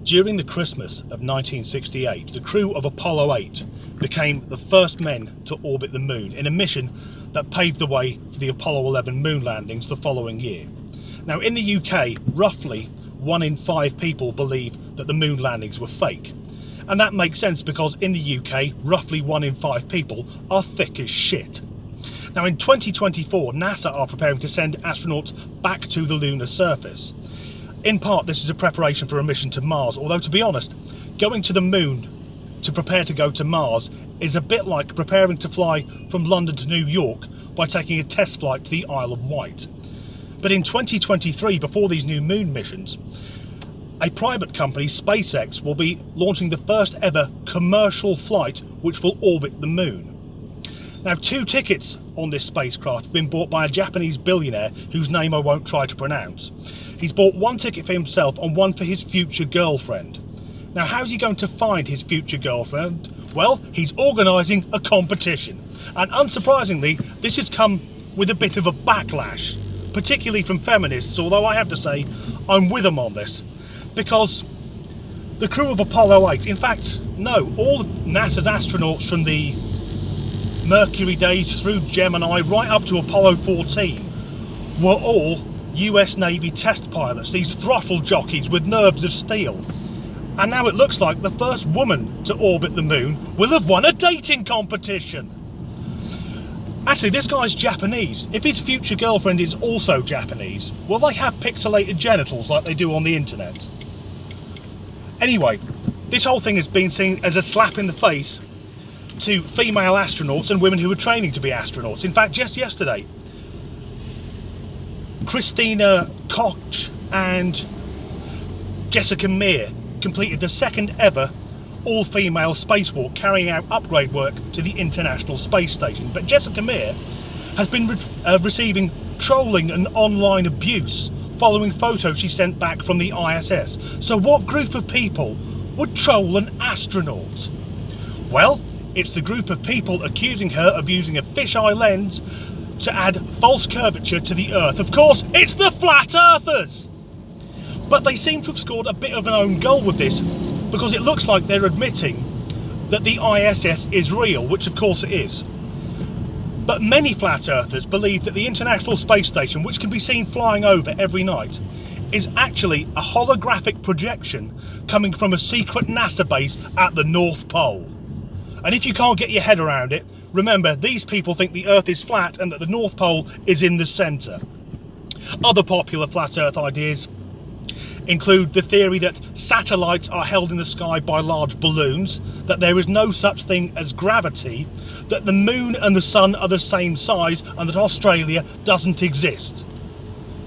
During the Christmas of 1968, the crew of Apollo 8 became the first men to orbit the moon in a mission that paved the way for the Apollo 11 moon landings the following year. Now, in the UK, roughly 1 in 5 people believe that the moon landings were fake. And that makes sense because in the UK, roughly 1 in 5 people are thick as shit. Now, in 2024, NASA are preparing to send astronauts back to the lunar surface. In part, this is a preparation for a mission to Mars, although to be honest, going to the moon to prepare to go to Mars is a bit like preparing to fly from London to New York by taking a test flight to the Isle of Wight. But in 2023, before these new moon missions, a private company, SpaceX, will be launching the first ever commercial flight which will orbit the moon. Now, 2 tickets on this spacecraft have been bought by a Japanese billionaire whose name I won't try to pronounce. He's bought 1 ticket for himself and 1 for his future girlfriend. Now, how's he going to find his future girlfriend? Well, he's organising a competition. And unsurprisingly, this has come with a bit of a backlash, particularly from feminists, although I have to say I'm with them on this. Because the crew of Apollo 8, in fact, no, all of NASA's astronauts from the Mercury days through Gemini right up to Apollo 14 were all US Navy test pilots, these throttle jockeys with nerves of steel. And now it looks like the first woman to orbit the moon will have won a dating competition. Actually, this guy's Japanese. If his future girlfriend is also Japanese, will they have pixelated genitals like they do on the internet? Anyway, this whole thing has been seen as a slap in the face to female astronauts and women who are training to be astronauts. In fact, just yesterday, Christina Koch and Jessica Meir completed the second ever all-female spacewalk, carrying out upgrade work to the International Space Station. But Jessica Meir has been receiving trolling and online abuse following photos she sent back from the ISS. So what group of people would troll an astronaut? Well, it's the group of people accusing her of using a fisheye lens to add false curvature to the Earth. Of course, it's the Flat Earthers! But they seem to have scored a bit of an own goal with this, because it looks like they're admitting that the ISS is real, which of course it is. But many Flat Earthers believe that the International Space Station, which can be seen flying over every night, is actually a holographic projection coming from a secret NASA base at the North Pole. And if you can't get your head around it, remember, these people think the Earth is flat and that the North Pole is in the centre. Other popular Flat Earth ideas include the theory that satellites are held in the sky by large balloons, that there is no such thing as gravity, that the moon and the sun are the same size, and that Australia doesn't exist.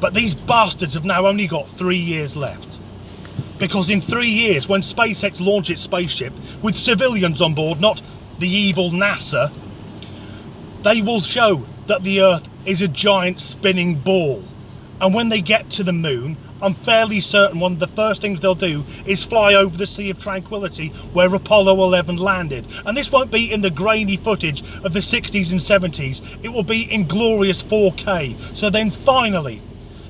But these bastards have now only got 3 years left. Because in 3 years, when SpaceX launch its spaceship with civilians on board, not the evil NASA, they will show that the Earth is a giant spinning ball. And when they get to the moon, I'm fairly certain one of the first things they'll do is fly over the Sea of Tranquility where Apollo 11 landed. And this won't be in the grainy footage of the 60s and 70s. It will be in glorious 4K. So then finally,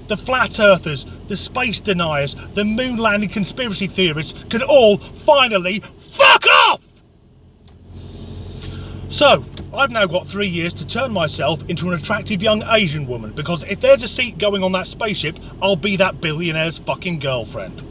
the Flat Earthers, the space deniers, the moon landing conspiracy theorists can all finally fuck off! So, I've now got 3 years to turn myself into an attractive young Asian woman, because if there's a seat going on that spaceship, I'll be that billionaire's fucking girlfriend.